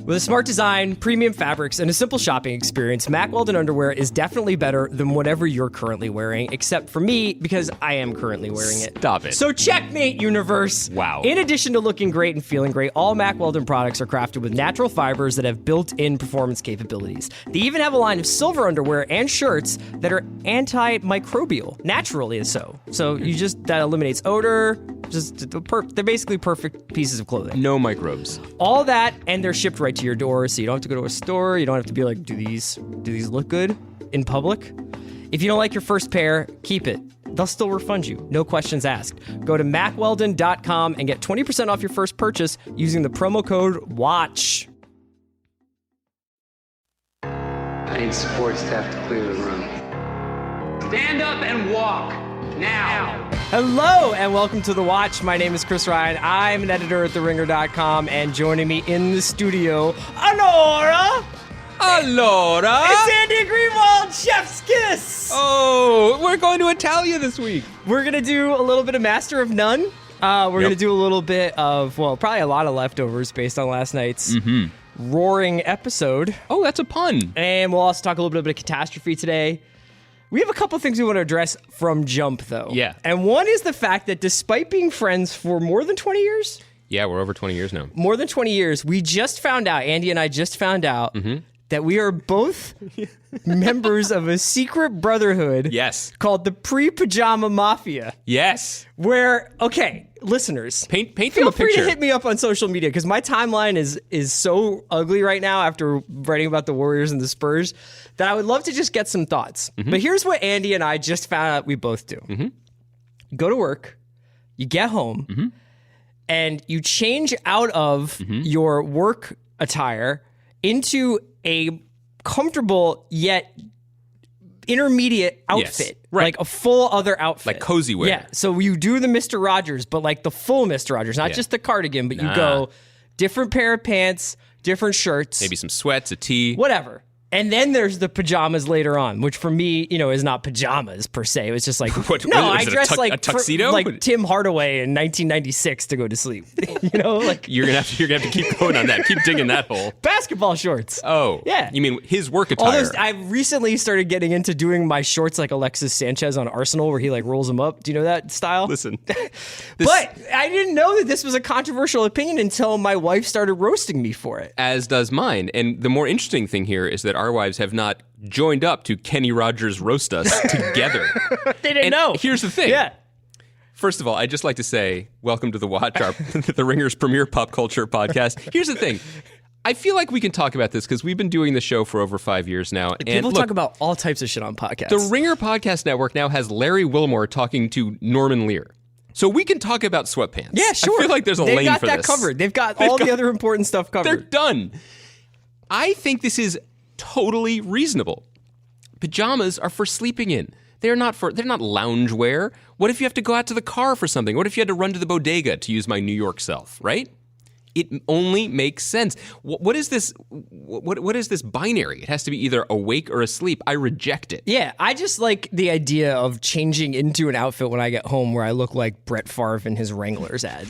With a smart design, premium fabrics, and a simple shopping experience, Mack Weldon underwear is definitely better than whatever you're currently wearing, except for me, because I am currently wearing it. Stop it. So checkmate, universe. Wow. In addition to looking great and feeling great, all Mack Weldon products are crafted with natural fibers that have built-in performance capabilities. They even have a line of silver underwear and shirts that are antimicrobial, naturally so. So that eliminates odor. They're basically perfect pieces of clothing. No microbes. All that, and they're shipped right to your door, so you don't have to go to a store. You don't have to be like, do these look good in public? If you don't like your first pair, keep it. They'll still refund you. No questions asked. Go to MackWeldon.com and get 20% off your first purchase using the promo code WATCH. I need support staff to clear the room. Stand up and walk. Now. Hello and welcome to The Watch. My name is Chris Ryan. I'm an editor at TheRinger.com, and joining me in the studio, Allora, it's Andy Greenwald, Chef's Kiss. Oh, we're going to Italia this week. We're going to do a little bit of Master of None. We're going to do a little bit of, probably a lot of leftovers based on last night's roaring episode. Oh, that's a pun. And we'll also talk a little bit of Catastrophe today. We have a couple things we want to address from jump, though. Yeah. And one is the fact that despite being friends for more than 20 years... Yeah, we're over 20 years now. More than 20 years, we just found out, Andy and I just found out, that we are both members of a secret brotherhood. Yes. Called the Pre-pajama Mafia. Yes. Where, okay, listeners, paint them a feel free picture. to hit me up on social media, because my timeline is so ugly right now after writing about the Warriors and the Spurs that I would love to just get some thoughts. But here's what Andy and I just found out we both do. Go to work, you get home, and you change out of your work attire into a comfortable yet intermediate outfit. Yes, right. Like a full other outfit. Like cozy wear. Yeah, so you do the Mr. Rogers, but like the full Mr. Rogers, not just the cardigan, but you go different pair of pants, different shirts. Maybe some sweats, a tee. Whatever. And then there's the pajamas later on, which for me, is not pajamas per se. It was just like, I dressed like a tuxedo? like Tim Hardaway in 1996 to go to sleep. Like you're gonna have to keep going on that. Keep digging that hole. Basketball shorts. Oh, yeah. You mean his work attire? I recently started getting into doing my shorts like Alexis Sanchez on Arsenal, where he like rolls them up. Do you know that style? Listen, but I didn't know that this was a controversial opinion until my wife started roasting me for it. As does mine. And the more interesting thing here is that our wives have not joined up to Kenny Rogers roast us together. They didn't know. Here's the thing. Yeah. First of all, I'd just like to say, welcome to The Watch, the Ringer's premier pop culture podcast. Here's the thing. I feel like we can talk about this because we've been doing the show for over 5 years now. And people talk about all types of shit on podcasts. The Ringer Podcast Network now has Larry Wilmore talking to Norman Lear. So we can talk about sweatpants. Yeah, sure. I feel like there's a lane for this. They've got that covered. They've got all the other important stuff covered. They're done. I think this is totally reasonable. Pajamas are for sleeping in. They're not lounge wear. What if you have to go out to the car for something? What if you had to run to the bodega, to use my New York self, right? It only makes sense. What is this? What is this binary? It has to be either awake or asleep. I reject it. Yeah, I just like the idea of changing into an outfit when I get home where I look like Brett Favre in his Wranglers ad.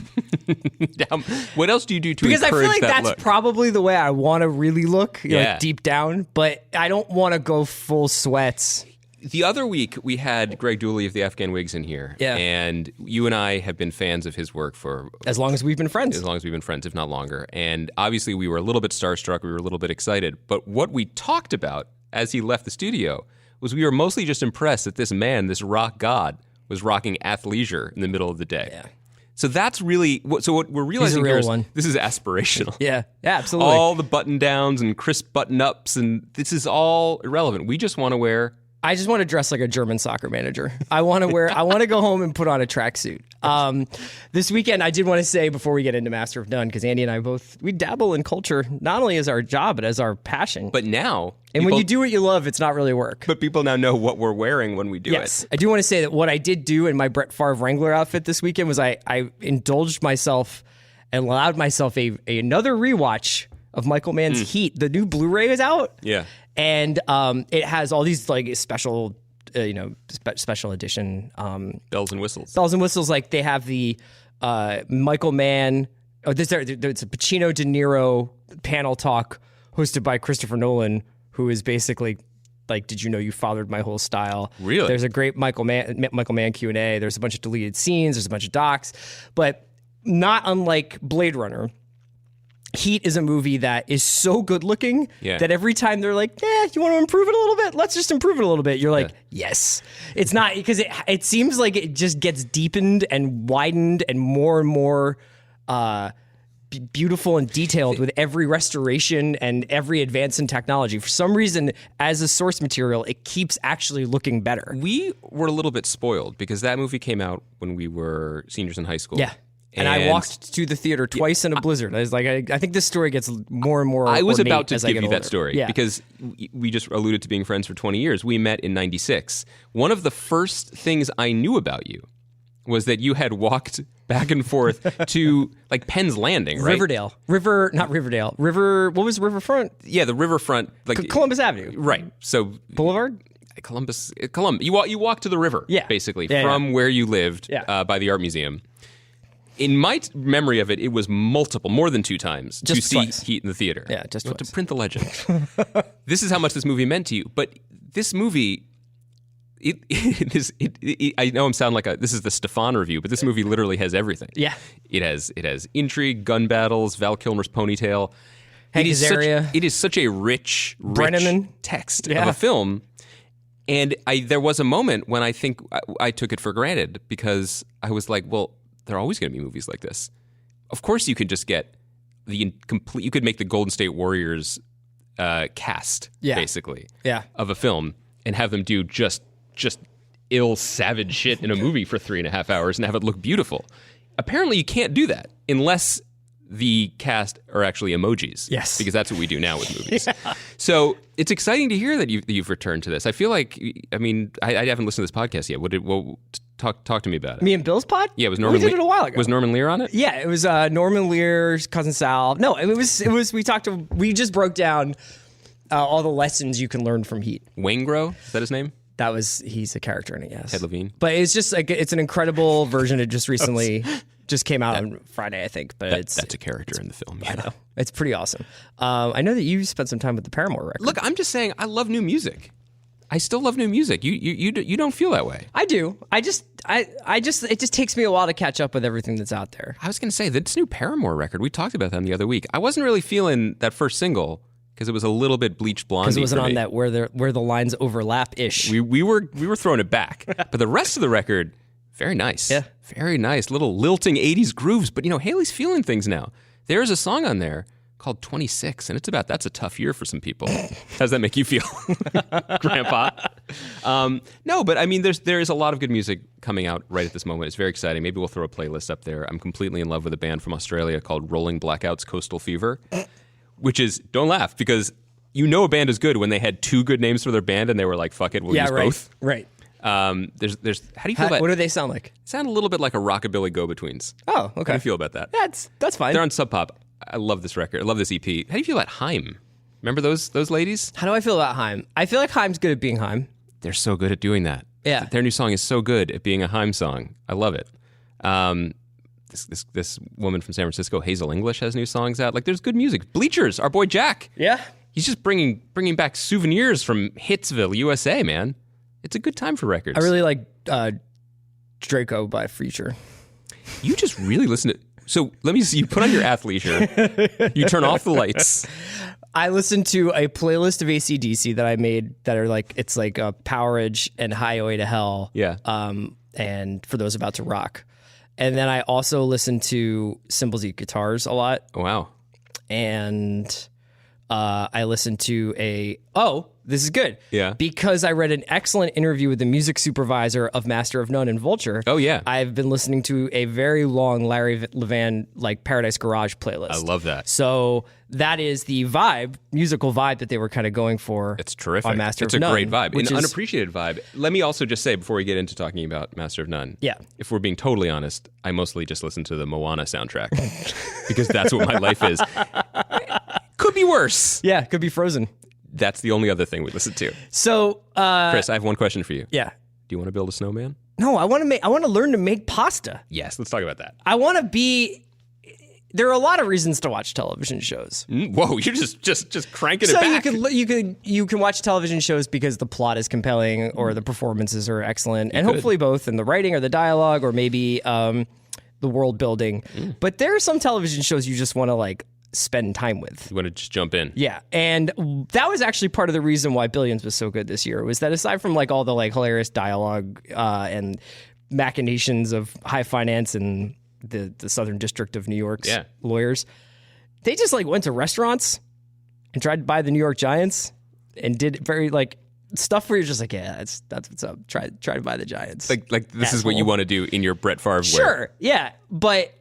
What else do you do to because encourage I feel like that that's look? probably the way I want to really look, Yeah. like deep down. But I don't want to go full sweats. The other week, we had Greg Dooley of the Afghan Wigs in here. Yeah. And you and I have been fans of his work for... As long as we've been friends. As long as we've been friends, if not longer. And obviously, we were a little bit starstruck. We were a little bit excited. But what we talked about as he left the studio was we were mostly just impressed that this man, this rock god, was rocking athleisure in the middle of the day. Yeah. So that's really... So what we're realizing real here is one. this is aspirational. Yeah, absolutely. All the button-downs and crisp button-ups, and this is all irrelevant. We just want to wear... I just want to dress like a German soccer manager. I want to go home and put on a tracksuit. This weekend, I did want to say before we get into Master of None, because Andy and I we dabble in culture, not only as our job, but as our passion. But now... And when you do what you love, it's not really work. But people now know what we're wearing when we do it. I do want to say that what I did do in my Brett Favre Wrangler outfit this weekend was I indulged myself and allowed myself another rewatch of Michael Mann's Heat. The new Blu-ray is out. Yeah. And it has all these like special, special edition bells and whistles. Bells and whistles. Like they have the Michael Mann It's a Pacino De Niro panel talk hosted by Christopher Nolan, who is basically like, did you know you fathered my whole style? Really? There's a great Michael Mann Q&A. There's a bunch of deleted scenes. There's a bunch of docs. But not unlike Blade Runner, Heat is a movie that is so good looking that every time they're like, you want to improve it a little bit? Let's just improve it a little bit. You're like, yes. It's not, because it seems like it just gets deepened and widened and more beautiful and detailed with every restoration and every advance in technology. For some reason, as a source material, it keeps actually looking better. We were a little bit spoiled because that movie came out when we were seniors in high school. Yeah. And I walked to the theater twice in a blizzard. I was like, I think this story gets more and more. I was ornate about to as I give get you older. that story because we just alluded to being friends for 20 years. We met in 96. One of the first things I knew about you was that you had walked back and forth to like Penn's Landing, right? Not Riverdale. What was Riverfront? Yeah, the riverfront, like Columbus Avenue. Right. So Boulevard? Columbus. You walk to the river, basically, from where you lived by the art museum. In my memory of it, it was more than 2 times just to twice. see Heat in the theater. Yeah, just twice. To print the legend. This is how much this movie meant to you. But this movie, I know I'm sounding like this is the Stefan review, but this movie literally has everything. Yeah. It has intrigue, gun battles, Val Kilmer's ponytail. Hank Azaria. It is such a rich Brenneman. text of a film. And there was a moment when I think I took it for granted because I was like, well, there are always going to be movies like this. Of course, you could just get the complete. You could make the Golden State Warriors cast, basically, of a film, and have them do just ill, savage shit in a movie for 3.5 hours and have it look beautiful. Apparently, you can't do that unless the cast are actually emojis. Yes, because that's what we do now with movies. So it's exciting to hear that you've returned to this. I feel like, I mean, I haven't listened to this podcast yet. Talk to me about it. Me and Bill's pod? Yeah, it was Norman. We did it a while ago. Was Norman Lear on it? Yeah, it was Norman Lear's cousin Sal. No, it was. We just broke down all the lessons you can learn from Heat. Waingro, is that his name? He's a character in it, yes. Ted Levine. But it's just like it's an incredible version. It just recently just came out on Friday, I think. But that's a character in the film. Yeah. I know. It's pretty awesome. I know that you spent some time with the Paramore record. Look, I'm just saying, I love new music. I still love new music. You don't feel that way. I do. It just takes me a while to catch up with everything that's out there. I was going to say, this new Paramore record, we talked about them the other week. I wasn't really feeling that first single because it was a little bit bleached blondie. Because it wasn't on that where the lines overlap ish. We were throwing it back, but the rest of the record, very nice. Yeah, very nice. Little lilting 80s grooves. But Haley's feeling things now. There's a song on there called 26, and it's about that's a tough year for some people. How does that make you feel, Grandpa? No, but I mean, there is a lot of good music coming out right at this moment. It's very exciting. Maybe we'll throw a playlist up there. I'm completely in love with a band from Australia called Rolling Blackouts Coastal Fever, which is, don't laugh, because a band is good when they had 2 good names for their band and they were like, fuck it, we'll use both. Right. There's how do you feel about? What do they sound like? Sound a little bit like a rockabilly Go-Betweens. Oh, okay. How do you feel about that? That's fine. They're on Sub Pop. I love this record. I love this EP. How do you feel about Haim? Remember those ladies? How do I feel about Haim? I feel like Haim's good at being Haim. They're so good at doing that. Yeah. Their new song is so good at being a Haim song. I love it. This woman from San Francisco, Hazel English, has new songs out. Like, there's good music. Bleachers, our boy Jack. Yeah. He's just bringing back souvenirs from Hitsville, USA, man. It's a good time for records. I really like Draco by Future. You just really listen to... So let me see. You put on your athleisure. You turn off the lights. I listened to a playlist of AC/DC that I made that are like, it's like Powerage and Highway to Hell. Yeah. And For Those About to Rock. And then I also listened to Cymbals Eat Guitars a lot. Wow. And I listened to this is good. Yeah. Because I read an excellent interview with the music supervisor of Master of None and Vulture. Oh, yeah. I've been listening to a very long Larry Levan, like Paradise Garage playlist. I love that. So that is the musical vibe that they were kind of going for. It's terrific. On Master it's of None. It's a great vibe. An unappreciated vibe. Let me also just say, before we get into talking about Master of None. Yeah. If we're being totally honest, I mostly just listen to the Moana soundtrack because that's what my life is. Could be worse. Yeah, could be Frozen. That's the only other thing we listen to. So, Chris, I have one question for you. Yeah. Do you want to build a snowman? No, I want to learn to make pasta. Yes, let's talk about that. I want to be there are a lot of reasons to watch television shows. Whoa, you're just cranking it So back. you can watch television shows because the plot is compelling or the performances are excellent, and hopefully both in the writing or the dialogue or maybe the world building. But there are some television shows you just want to like spend time with. You want to just jump in. Yeah, and that was actually part of the reason why Billions was so good this year, was that aside from like all the like hilarious dialogue and machinations of high finance and the Southern District of New York's lawyers, they just like went to restaurants and tried to buy the New York Giants and did very like stuff where you're just like, yeah, that's what's up. Try to buy the Giants. Like this is what you want to do in your Brett Favre wear. Sure, yeah, but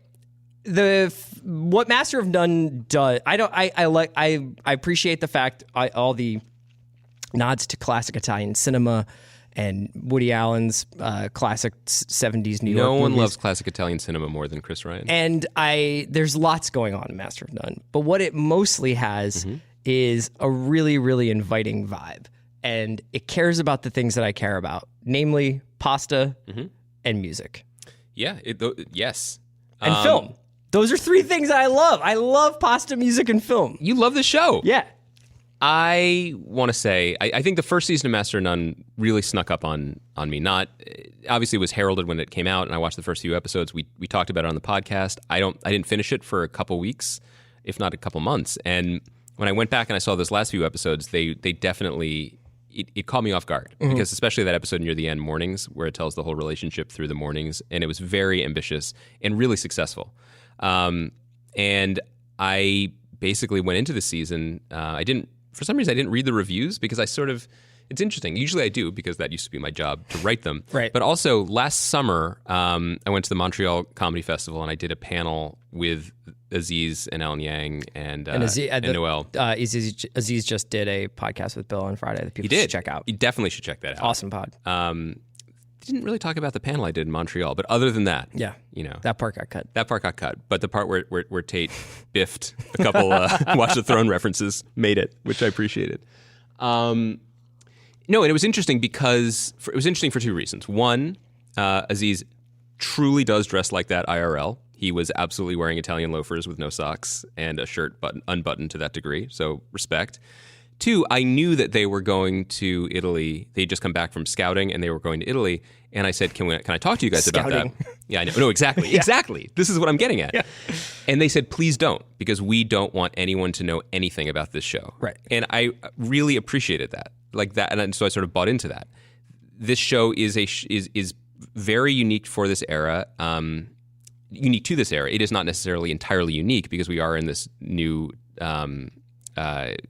what Master of None does, I appreciate the fact all the nods to classic Italian cinema and Woody Allen's classic 70s New York No one movies. loves classic Italian cinema more than Chris Ryan. And there's lots going on in Master of None, but what it mostly has is a really, really inviting vibe, and it cares about the things that I care about, namely pasta and music. Yeah, yes. And film. Those are three things that I love. I love pasta, music, and film. You love the show. Yeah. I want to say, I think the first season of Master of None really snuck up on me. Not obviously it was heralded when it came out, and I watched the first few episodes. We talked about it on the podcast. I didn't finish it for a couple weeks, if not a couple months. And when I went back and I saw those last few episodes, they definitely it caught me off guard, because especially that episode near the end, Mornings, where it tells the whole relationship through the mornings, and it was very ambitious and really successful. And I basically went into the season. For some reason, I didn't read the reviews because it's interesting. Usually I do, because that used to be my job to write them. Right. But also last summer, I went to the Montreal Comedy Festival and I did a panel with Aziz and Alan Yang and Noel. Aziz just did a podcast with Bill on Friday that people should check out. You definitely should check that out. Awesome pod. Didn't really talk about the panel I did in Montreal, but other than that, that part got cut. That part got cut, but the part where Tate biffed a couple Watch the Throne references made it, which I appreciated. No, and it was interesting because it was interesting for two reasons. One, Aziz truly does dress like that IRL. He was absolutely wearing Italian loafers with no socks and a shirt unbuttoned to that degree, so respect. Two, I knew that they were going to Italy. They'd just come back from scouting, and they were going to Italy. And I said, "Can I talk to you guys about that?" Yeah, I know. No, exactly, exactly. This is what I'm getting at. Yeah. And they said, "Please don't, because we don't want anyone to know anything about this show." Right. And I really appreciated that, like that, and so I sort of bought into that. This show is very unique for this era. Unique to this era. It is not necessarily entirely unique, because we are in this new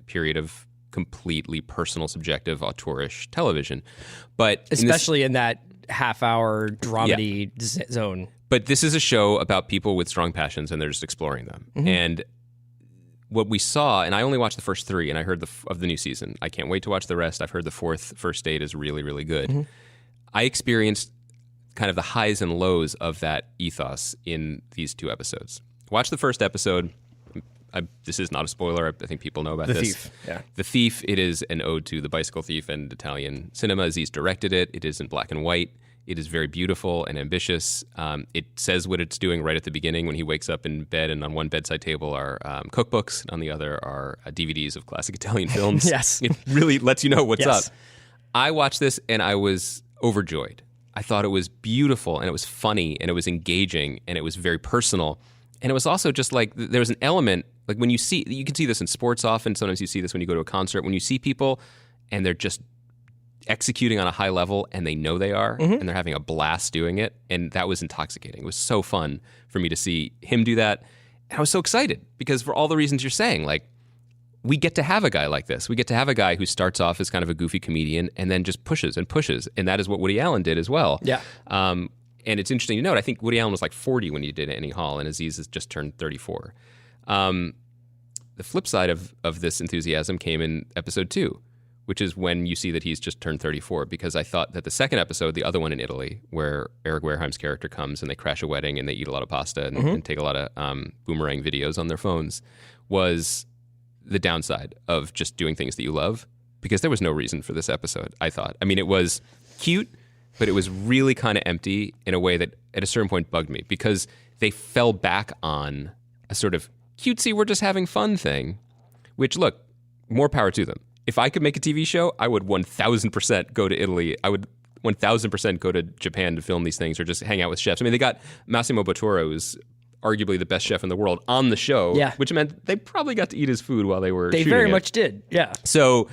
period of completely personal, subjective, auteurish television. But especially in that half-hour dramedy zone. But this is a show about people with strong passions, and they're just exploring them. And what we saw, and I only watched the first three, and I heard of the new season. I can't wait to watch the rest. I've heard the first date is really, really good. I experienced kind of the highs and lows of that ethos in these two episodes. Watch the first episode. This is not a spoiler. I think people know about this. The Thief. Yeah. The Thief, it is an ode to the bicycle thief and Italian cinema. Aziz directed it. It is in black and white. It is very beautiful and ambitious. It says what it's doing right at the beginning when he wakes up in bed, and on one bedside table are cookbooks, on the other are DVDs of classic Italian films. Yes. It really lets you know what's up. I watched this and I was overjoyed. I thought it was beautiful, and it was funny, and it was engaging, and it was very personal. And it was also just like, there was an element, like when you can see this in sports often. Sometimes you see this when you go to a concert. When you see people and they're just executing on a high level, and they know they are, and they're having a blast doing it. And that was intoxicating. It was so fun for me to see him do that. And I was so excited, because for all the reasons you're saying, like, we get to have a guy like this. We get to have a guy who starts off as kind of a goofy comedian and then just pushes and pushes. And that is what Woody Allen did as well. Yeah. And it's interesting to note, I think Woody Allen was like 40 when he did Annie Hall, and Aziz has just turned 34. The flip side of this enthusiasm came in episode 2, which is when you see that he's just turned 34, because I thought that the second episode, the other one in Italy, where Eric Wareheim's character comes and they crash a wedding and they eat a lot of pasta and take a lot of boomerang videos on their phones, was the downside of just doing things that you love, because there was no reason for this episode, I thought. I mean, it was cute, but it was really kind of empty in a way that at a certain point bugged me, because they fell back on a sort of cutesy, we're just having fun thing, which, look, more power to them. If I could make a TV show, I would 1,000% go to Italy. I would 1,000% go to Japan to film these things or just hang out with chefs. I mean, they got Massimo Bottura, who's arguably the best chef in the world, on the show, which meant they probably got to eat his food while they were shooting it. They very much did, yeah. So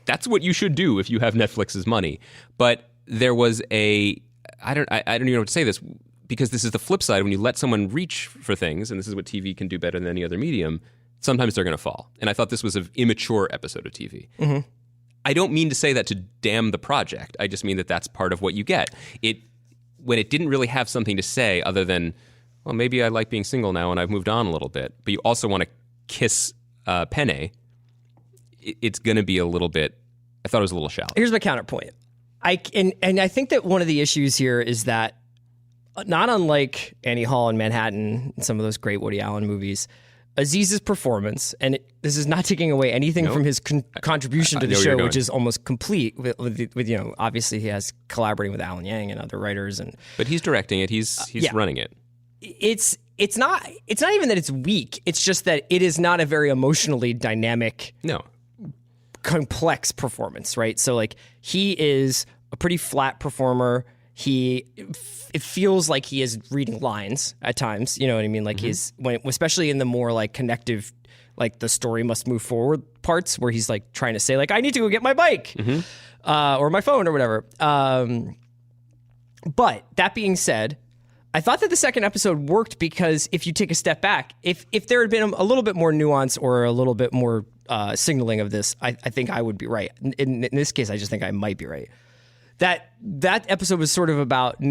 that's what you should do if you have Netflix's money. But there was I don't even know what to say this, because this is the flip side. When you let someone reach for things, and this is what TV can do better than any other medium, sometimes they're going to fall. And I thought this was an immature episode of TV. Mm-hmm. I don't mean to say that to damn the project. I just mean that that's part of what you get. When it didn't really have something to say other than, well, maybe I like being single now and I've moved on a little bit, but you also want to kiss Penne, it's going to be a little bit, I thought it was a little shallow. Here's my counterpoint. I think that one of the issues here is that, not unlike Annie Hall in Manhattan and some of those great Woody Allen movies, Aziz's performance, and this is not taking away anything from his contribution to the show, which is almost complete. With obviously he has collaborating with Alan Yang and other writers, but he's directing it. He's running it. It's not even that it's weak. It's just that it is not a very emotionally dynamic, complex performance, right? So like he is a pretty flat performer. It feels like he is reading lines at times. You know what I mean? Like especially in the more like connective, like the story must move forward parts where he's like trying to say like, I need to go get my bike or my phone or whatever. But that being said, I thought that the second episode worked because if you take a step back, if there had been a little bit more nuance or a little bit more signaling of this, I think I would be right. In this case, I just think I might be right. That episode was sort of about,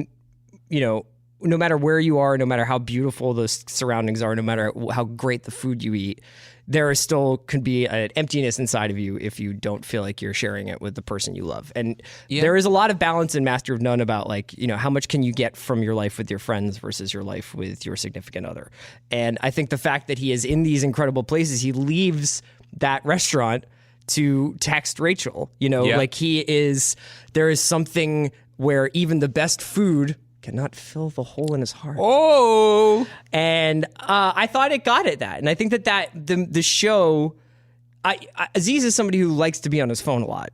no matter where you are, no matter how beautiful the surroundings are, no matter how great the food you eat, there still could be an emptiness inside of you if you don't feel like you're sharing it with the person you love. And there is a lot of balance in Master of None about like, how much can you get from your life with your friends versus your life with your significant other. And I think the fact that he is in these incredible places, he leaves that restaurant to text Rachel, like there is something where even the best food cannot fill the hole in his heart. Oh, and I thought it got at that, and I think that the show, Aziz is somebody who likes to be on his phone a lot.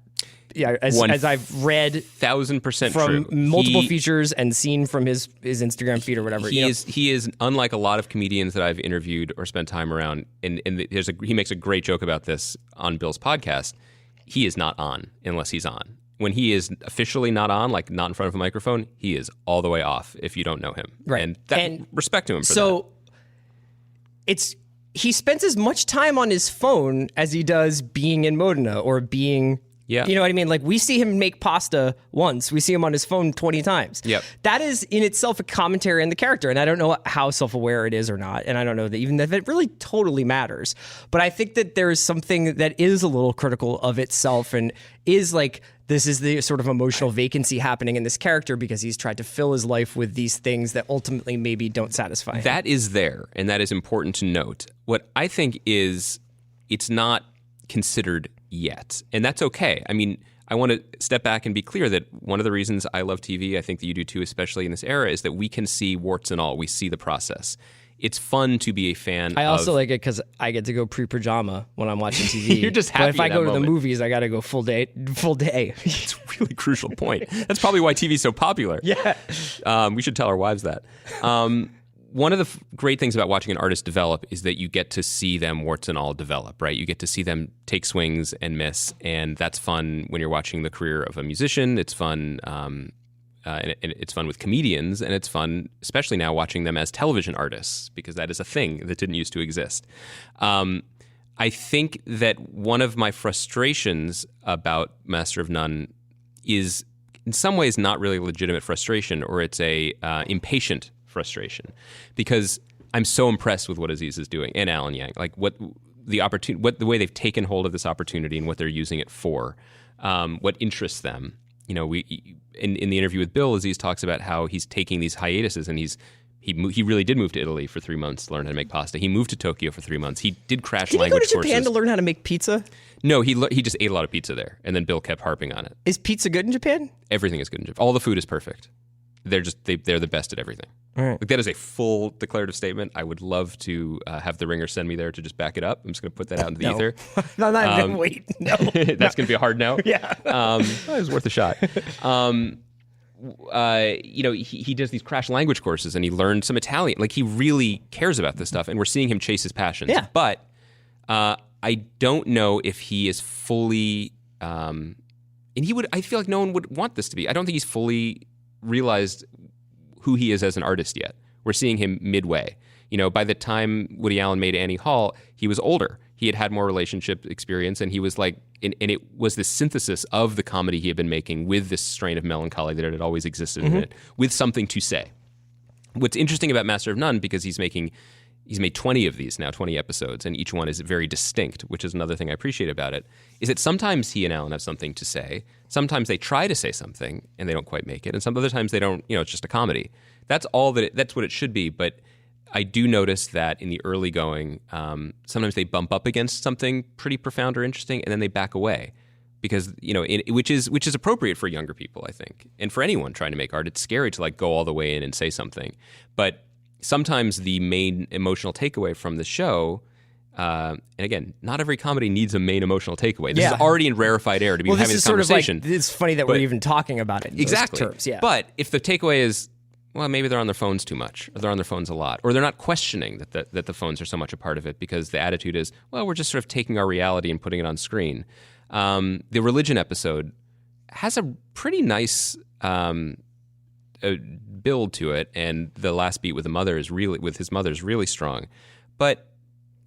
Yeah, as I've read, 1,000% from true. Multiple features and seen from his Instagram feed or whatever. He is unlike a lot of comedians that I've interviewed or spent time around. And he makes a great joke about this on Bill's podcast. He is not on unless he's on. When he is officially not on, like not in front of a microphone, he is all the way off if you don't know him. Right. And respect to him for that. So he spends as much time on his phone as he does being in Modena or being... Yeah. You know what I mean? Like we see him make pasta once. We see him on his phone 20 times. Yep. That is in itself a commentary on the character. And I don't know how self-aware it is or not. And I don't know that even that it really totally matters. But I think that there is something that is a little critical of itself and is like, this is the sort of emotional vacancy happening in this character because he's tried to fill his life with these things that ultimately maybe don't satisfy him. That is there. And that is important to note. What I think is it's not considered yet. And that's okay. I mean, I want to step back and be clear that one of the reasons I love TV, I think that you do too, especially in this era, is that we can see warts and all. We see the process. It's fun to be a fan I also like it because I get to go pre-pajama when I'm watching TV. You're just happy. But if I go to moment. the movies, I got to go full day. It's a really crucial point. That's probably why TV's so popular. Yeah. We should tell our wives that. One of the great things about watching an artist develop is that you get to see them warts and all develop, right? You get to see them take swings and miss, and that's fun when you're watching the career of a musician. It's fun, and it's fun with comedians, and it's fun, especially now, watching them as television artists, because that is a thing that didn't used to exist. I think that one of my frustrations about Master of None is in some ways not really legitimate frustration, or it's a impatient frustration, because I'm so impressed with what Aziz is doing and Alan Yang, like the way they've taken hold of this opportunity and what they're using it for, what interests them. We in the interview with Bill, Aziz talks about how he's taking these hiatuses, and he really did move to Italy for 3 months to learn how to make pasta. He moved to Tokyo for 3 months. He did crash language courses. Did he go to Japan to learn how to make pizza? No, he just ate a lot of pizza there, and then Bill kept harping on it. Is pizza good in Japan? Everything is good in Japan. All the food is perfect. they're the best at everything. All right. Like, that is a full declarative statement. I would love to have the Ringer send me there to just back it up. I'm just going to put that out into the ether. No, I'm not even going to wait. No. That's going to be a hard no? Yeah. It was worth a shot. He does these crash language courses, and he learned some Italian. Like, he really cares about this stuff, and we're seeing him chase his passions. Yeah. But I don't know if he is fully... and I feel like no one would want this to be. I don't think he's fully realized who he is as an artist yet. We're seeing him midway. By the time Woody Allen made Annie Hall, he was older. He had more relationship experience, and he was like, and it was this synthesis of the comedy he had been making with this strain of melancholy that had always existed in it, with something to say. What's interesting about Master of None, because he's made 20 of these now, 20 episodes, and each one is very distinct, which is another thing I appreciate about it, is that sometimes he and Allen have something to say. Sometimes they try to say something and they don't quite make it. And some other times they don't, it's just a comedy. That's that's what it should be. But I do notice that in the early going, sometimes they bump up against something pretty profound or interesting, and then they back away. Because, which is appropriate for younger people, I think. And for anyone trying to make art, it's scary to go all the way in and say something. But sometimes the main emotional takeaway from the show, and again, not every comedy needs a main emotional takeaway. This is already in rarefied air to be having this conversation. It's funny that we're even talking about it in exactly. those terms. Yeah. But if the takeaway is, well, maybe they're on their phones too much, or they're on their phones a lot, or they're not questioning that the phones are so much a part of it because the attitude is, well, we're just sort of taking our reality and putting it on screen. The religion episode has a pretty nice build to it, and the last beat with his mother is really strong. But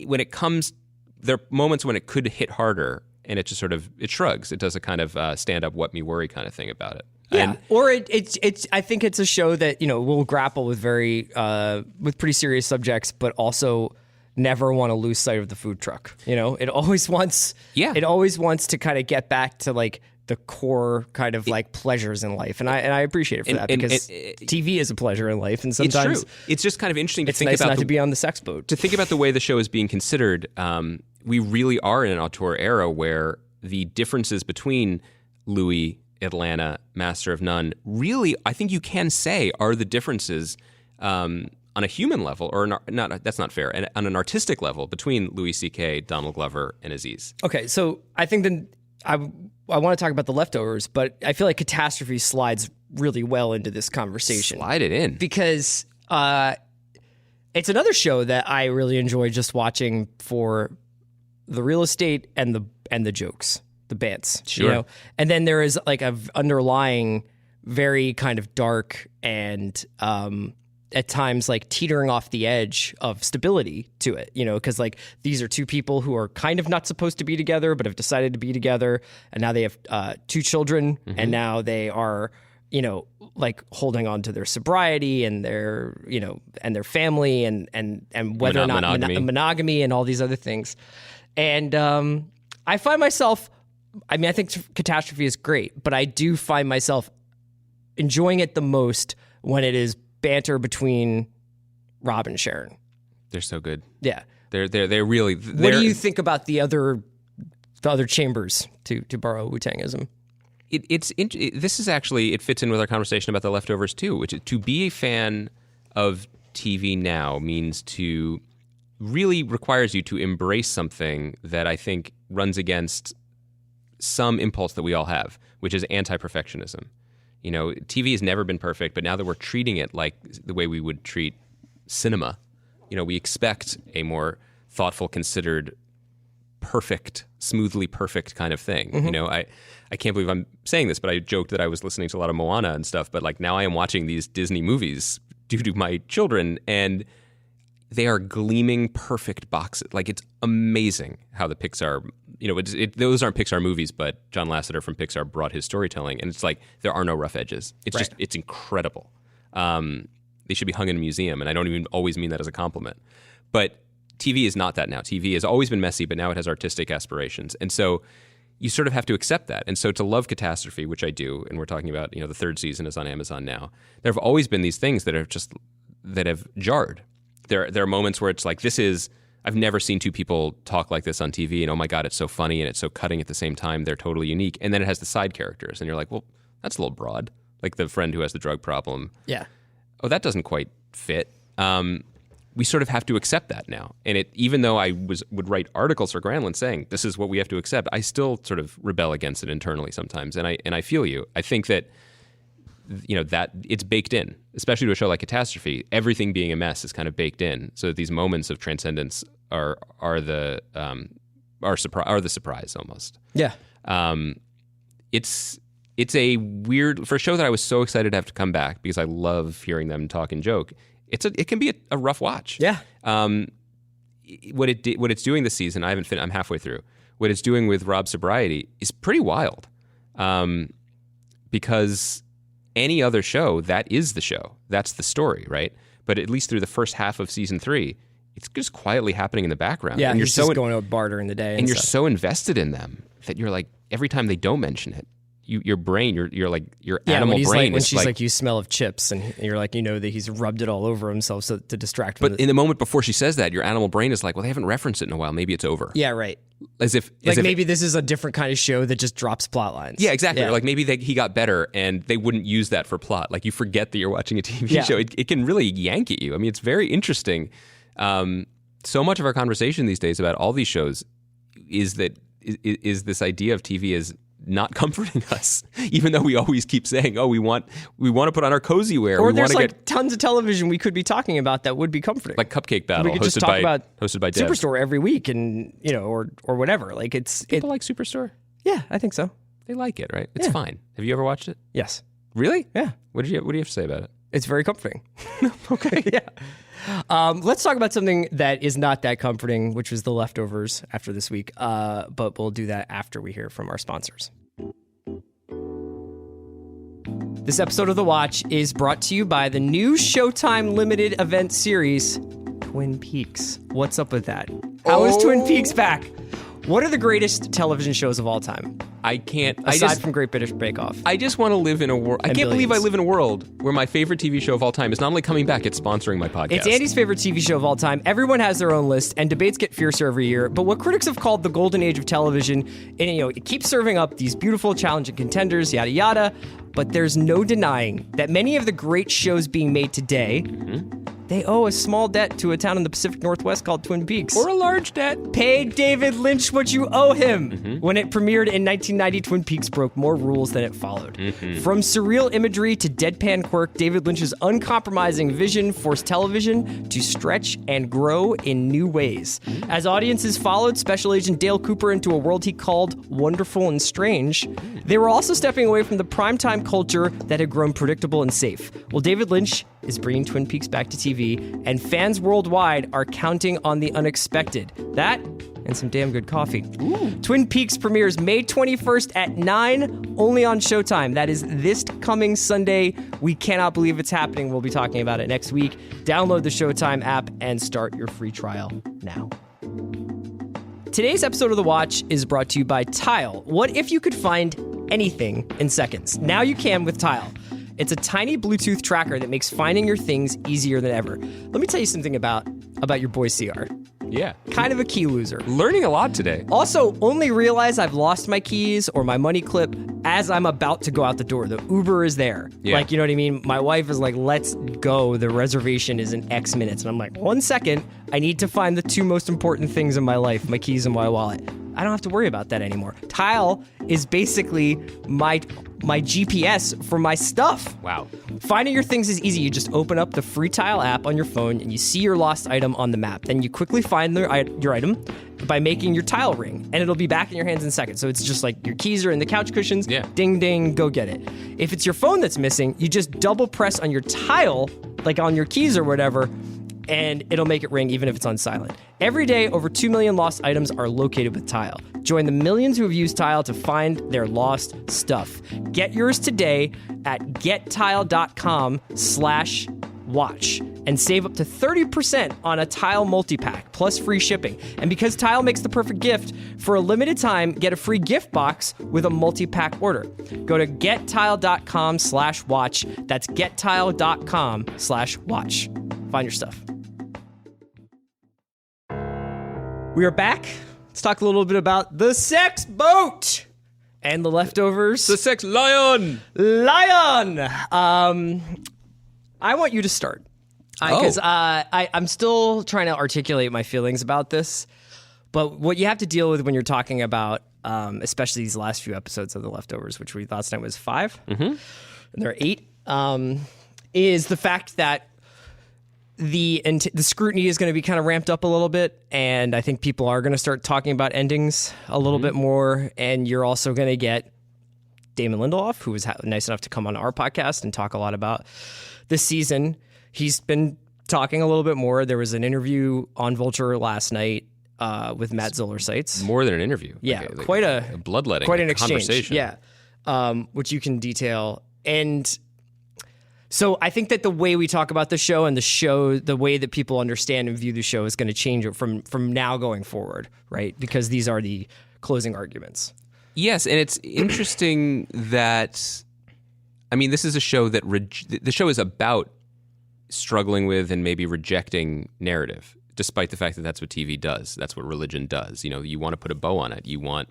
when it comes, there are moments when it could hit harder, and it just sort of it shrugs. It does a kind of stand up, what me worry kind of thing about it. Yeah, or it's. I think it's a show that will grapple with with pretty serious subjects, but also never want to lose sight of the food truck. It always wants. Yeah. It always wants to kind of get back to the core kind of pleasures in life, and I appreciate it for that because TV is a pleasure in life, and sometimes it's true. It's just kind of interesting to think nice about not to be on the sex boat. To think about the way the show is being considered. We really are in an auteur era where the differences between Louis, Atlanta, Master of None, really, I think you can say are the differences on a human level, or that's not fair, and on an artistic level between Louis C.K., Donald Glover, and Aziz. Okay, so I think then I want to talk about The Leftovers, but I feel like Catastrophe slides really well into this conversation. Slide it in. Because it's another show that I really enjoy just watching for the real estate and the jokes, the bants. Sure. And then there is a underlying very kind of dark and at times teetering off the edge of stability to it, because these are two people who are kind of not supposed to be together, but have decided to be together. And now they have 2 children, and now they are, holding on to their sobriety and their, and their family and whether or not monogamy and all these other things. And I find myself, I think Catastrophe is great, but I do find myself enjoying it the most when it is banter between Rob and Sharon. They're so good. Yeah. They're really... What do you think about the other chambers, to borrow Wu-Tangism? This is actually, it fits in with our conversation about The Leftovers too, which is to be a fan of TV now means really requires you to embrace something that I think runs against some impulse that we all have, which is anti-perfectionism. TV has never been perfect, but now that we're treating it like the way we would treat cinema, we expect a more thoughtful, considered, perfect, smoothly perfect kind of thing. I can't believe I'm saying this, but I joked that I was listening to a lot of Moana and stuff, but now I am watching these Disney movies due to my children, and they are gleaming perfect boxes. It's amazing how the Pixar, those aren't Pixar movies, but John Lasseter from Pixar brought his storytelling, and it's there are no rough edges. It's it's incredible. They should be hung in a museum, and I don't even always mean that as a compliment. But TV is not that now. TV has always been messy, but now it has artistic aspirations. And so you sort of have to accept that. And so to love Catastrophe, which I do, and we're talking about, the 3rd season is on Amazon now, there have always been these things that have jarred. There are moments where it's I've never seen 2 people talk like this on TV, and oh my God, it's so funny and it's so cutting at the same time. They're totally unique. And then it has the side characters, and you're like, well, that's a little broad. like the friend who has the drug problem. Yeah. Oh, that doesn't quite fit. We sort of have to accept that now. And even though I would write articles for Greenwald saying this is what we have to accept, I still sort of rebel against it internally sometimes. And I feel you. I think that that it's baked in, especially to a show like Catastrophe. Everything being a mess is kind of baked in, so that these moments of transcendence are the surprise almost. Yeah. It's a weird, for a show that I was so excited to have to come back because I love hearing them talk and joke. It can be a rough watch. Yeah. What it's doing this season, I'm halfway through. What it's doing with Rob's sobriety is pretty wild. Because any other show, that is the show. That's the story, right? But at least through the first half of season 3, it's just quietly happening in the background. Yeah, and you're just going to a bar during the day. And you're so invested in them that you're like, every time they don't mention it, your brain, your animal brain when is she's like, you smell of chips, and you're like, that he's rubbed it all over himself to distract him. But in the moment before she says that, your animal brain is like, well, they haven't referenced it in a while. Maybe it's over. Yeah, right. As if maybe this is a different kind of show that just drops plot lines. Yeah, exactly. Or like maybe he got better and they wouldn't use that for plot. Like you forget that you're watching a TV show. It can really yank at you. I mean, it's very interesting. So much of our conversation these days about all these shows is this idea of TV as not comforting us, even though we always keep saying, "Oh, we want to put on our cozy wear." Or there's tons of television we could be talking about that would be comforting, like Cupcake Battle, we could just talk about hosted by Dev. Superstore every week, and or whatever. Like people like Superstore. Yeah, I think so. They like it, right? It's fine. Have you ever watched it? Yes. Really? Yeah. What do you have to say about it? It's very comforting. Okay. Yeah. Let's talk about something that is not that comforting, which was The Leftovers after this week. But we'll do that after we hear from our sponsors. This episode of The Watch is brought to you by the new Showtime limited event series, Twin Peaks. What's up with that? How is Twin Peaks back? What are the greatest television shows of all time? I can't. Aside from Great British Bake Off. I just want to live in a world. I can't believe I live in a world where my favorite TV show of all time is not only coming back, it's sponsoring my podcast. It's Andy's favorite TV show of all time. Everyone has their own list, and debates get fiercer every year. But what critics have called the golden age of television, and it keeps serving up these beautiful, challenging contenders, yada yada. But there's no denying that many of the great shows being made today, they owe a small debt to a town in the Pacific Northwest called Twin Peaks. Or a large debt. Pay David Lynch what you owe him. When it premiered in 1990, Twin Peaks broke more rules than it followed. From surreal imagery to deadpan quirk, David Lynch's uncompromising vision forced television to stretch and grow in new ways. As audiences followed Special Agent Dale Cooper into a world he called wonderful and strange, they were also stepping away from the primetime culture that had grown predictable and safe. Well, David Lynch is bringing Twin Peaks back to TV, and fans worldwide are counting on the unexpected. That and some damn good coffee. Twin Peaks premieres May 21st at 9, only on Showtime. That is this coming Sunday. We cannot believe it's happening. We'll be talking about it next week. Download the Showtime app and start your free trial now. Today's episode of The Watch is brought to you by Tile. What if you could find anything in seconds? Now you can with Tile. It's a tiny Bluetooth tracker that makes finding your things easier than ever. Let me tell you something about your boy CR. Yeah. Kind of a key loser. Learning a lot today. Also, only realize I've lost my keys or my money clip as I'm about to go out the door. The Uber is there. Yeah. Like, you know what I mean? My wife is like, let's go. The reservation is in X minutes. And I'm like, 1 second. I need to find the two most important things in my life, my keys and my wallet. I don't have to worry about that anymore. Tile is basically my GPS for my stuff. Wow. Finding your things is easy. You just open up the free Tile app on your phone and you see your lost item on the map. Then you quickly find your item by making your Tile ring, and it'll be back in your hands in seconds. So it's just like your keys are in the couch cushions. Yeah. Ding, ding, go get it. If it's your phone that's missing, you just double press on your Tile, like on your keys or whatever, and it'll make it ring even if it's on silent. Every day, over 2 million lost items are located with Tile. Join the millions who have used Tile to find their lost stuff. Get yours today at gettile.com/watch and save up to 30% on a Tile multi-pack plus free shipping. And because Tile makes the perfect gift, for a limited time, get a free gift box with a multi-pack order. Go to gettile.com/watch. That's gettile.com/watch. Find your stuff. We are back. Let's talk a little bit about the sex boat. And The Leftovers. The Sex Lion! Lion! I want you to start. Because I'm still trying to articulate my feelings about this. But what you have to deal with when you're talking about, especially these last few episodes of The Leftovers, which we last night was 5, and there are 8, is the fact that the scrutiny is going to be kind of ramped up a little bit, and I think people are going to start talking about endings a little bit more, and you're also going to get Damon Lindelof, who was nice enough to come on our podcast and talk a lot about this season. He's been talking a little bit more. There was an interview on Vulture last night with Matt Zoller-Seitz. More than an interview. Yeah, like quite a bloodletting, quite an exchange. conversation. Yeah, which you can detail. And so I think that the way we talk about the show and the way that people understand and view the show is going to change from now going forward, right? Because these are the closing arguments. Yes, and it's interesting that, I mean, this is a show that the show is about struggling with and maybe rejecting narrative, despite the fact that that's what TV does. That's what religion does. You know, you want to put a bow on it. You want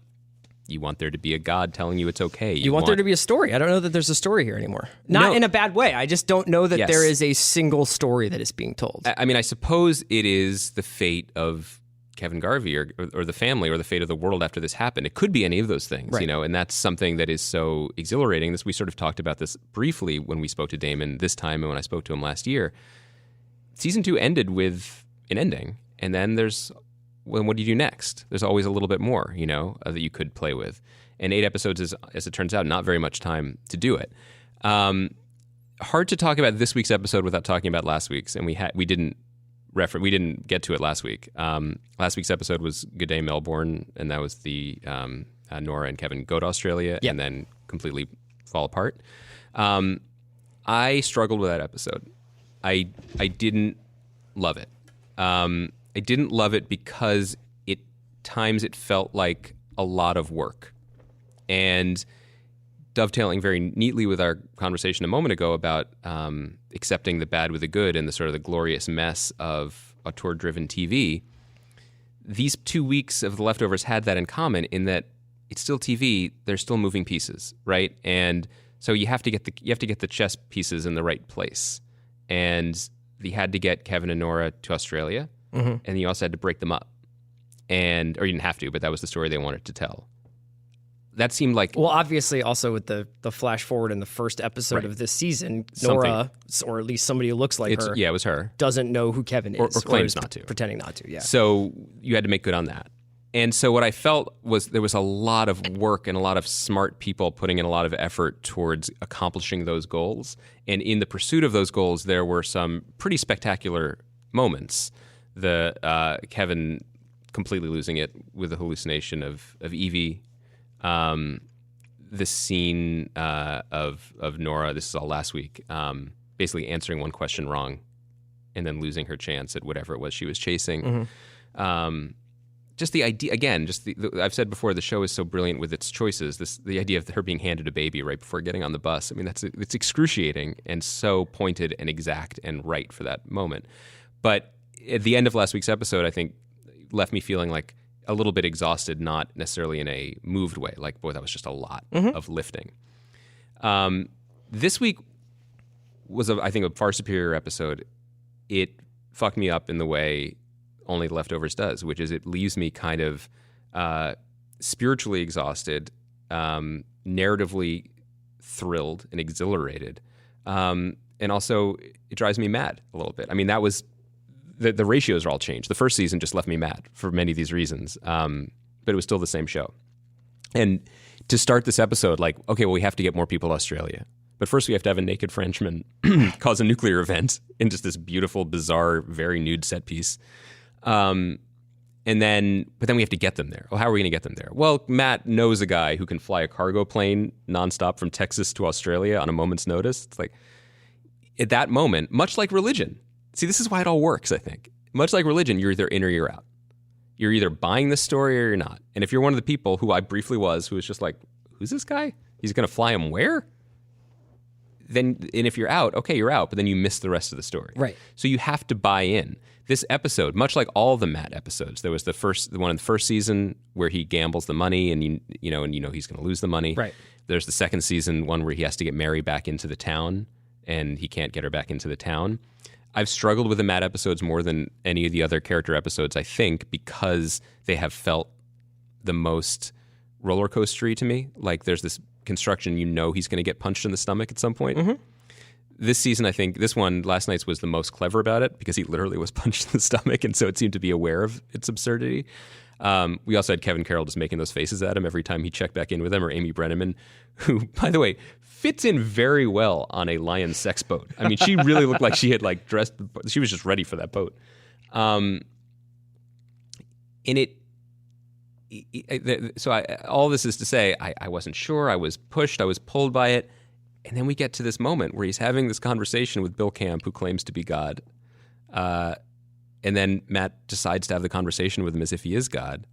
there to be a God telling you it's okay. You want there to be a story. I don't know that there's a story here anymore. Not in a bad way. I just don't know that there is a single story that is being told. I mean, I suppose it is the fate of Kevin Garvey or the family or the fate of the world after this happened. It could be any of those things, right. You know, and that's something that is so exhilarating. We sort of talked about this briefly when we spoke to Damon this time and when I spoke to him last year. Season 2 ended with an ending, and then what do you do next? There's always a little bit more, you know, that you could play with. And 8 episodes is, as it turns out, not very much time to do it. Hard to talk about this week's episode without talking about last week's, and we didn't get to it last week. Last week's episode was Good Day Melbourne, and that was the Nora and Kevin go to Australia and then completely fall apart. I struggled with that episode. I didn't love it. I didn't love it because times it felt like a lot of work. And dovetailing very neatly with our conversation a moment ago about accepting the bad with the good and the sort of the glorious mess of auteur-driven TV, these 2 weeks of The Leftovers had that in common in that it's still TV, there's still moving pieces, right? And so you have to get the chess pieces in the right place. And you had to get Kevin and Nora to Australia, and you also had to break them up. Or you didn't have to, but that was the story they wanted to tell. That seemed like... Well, obviously, also with the flash forward in the first episode of this season, Nora, or at least somebody who looks like her... Yeah, it was her. ...doesn't know who Kevin is. Or claims not to. Pretending not to, yeah. So you had to make good on that. And so what I felt was there was a lot of work and a lot of smart people putting in a lot of effort towards accomplishing those goals. And in the pursuit of those goals, there were some pretty spectacular moments. The Kevin completely losing it with the hallucination of Evie. The scene of Nora, this is all last week, basically answering one question wrong and then losing her chance at whatever it was she was chasing. Just the idea, again, I've said before, the show is so brilliant with its choices. The idea of her being handed a baby right before getting on the bus. I mean, it's excruciating and so pointed and exact and right for that moment. But at the end of last week's episode, I think left me feeling like a little bit exhausted, not necessarily in a moved way. Like, boy, that was just a lot of lifting. This week was, I think, a far superior episode. It fucked me up in the way only The Leftovers does, which is it leaves me kind of spiritually exhausted, narratively thrilled and exhilarated. And also, it drives me mad a little bit. I mean, that was... The ratios are all changed. The first season just left me mad for many of these reasons, but it was still the same show. And to start this episode, like, okay, well, we have to get more people to Australia. But first we have to have a naked Frenchman cause a nuclear event in just this beautiful, bizarre, very nude set piece. But then we have to get them there. Well, how are we going to get them there? Well, Matt knows a guy who can fly a cargo plane nonstop from Texas to Australia on a moment's notice. It's like, at that moment, much like religion, see, this is why it all works, I think. Much like religion, you're either in or you're out. You're either buying this story or you're not. And if you're one of the people who I briefly was, who was just like, who's this guy? He's going to fly him where? if you're out, okay, you're out, but then you miss the rest of the story. Right. So you have to buy in. This episode, much like all the Matt episodes, there was the one in the first season where he gambles the money and you know he's going to lose the money. Right. There's the second season one where he has to get Mary back into the town and he can't get her back into the town. I've struggled with the Matt episodes more than any of the other character episodes, I think, because they have felt the most roller coastery to me. Like there's this construction, he's going to get punched in the stomach at some point. Mm-hmm. This season, I think, last night's was the most clever about it because he literally was punched in the stomach, and so it seemed to be aware of its absurdity. We also had Kevin Carroll just making those faces at him every time he checked back in with him, or Amy Brenneman, who, by the way, fits in very well on a lion sex boat. I mean, she really looked like she had dressed. She was just ready for that boat. All this is to say, I wasn't sure. I was pushed. I was pulled by it. And then we get to this moment where he's having this conversation with Bill Camp, who claims to be God. And then Matt decides to have the conversation with him as if he is God.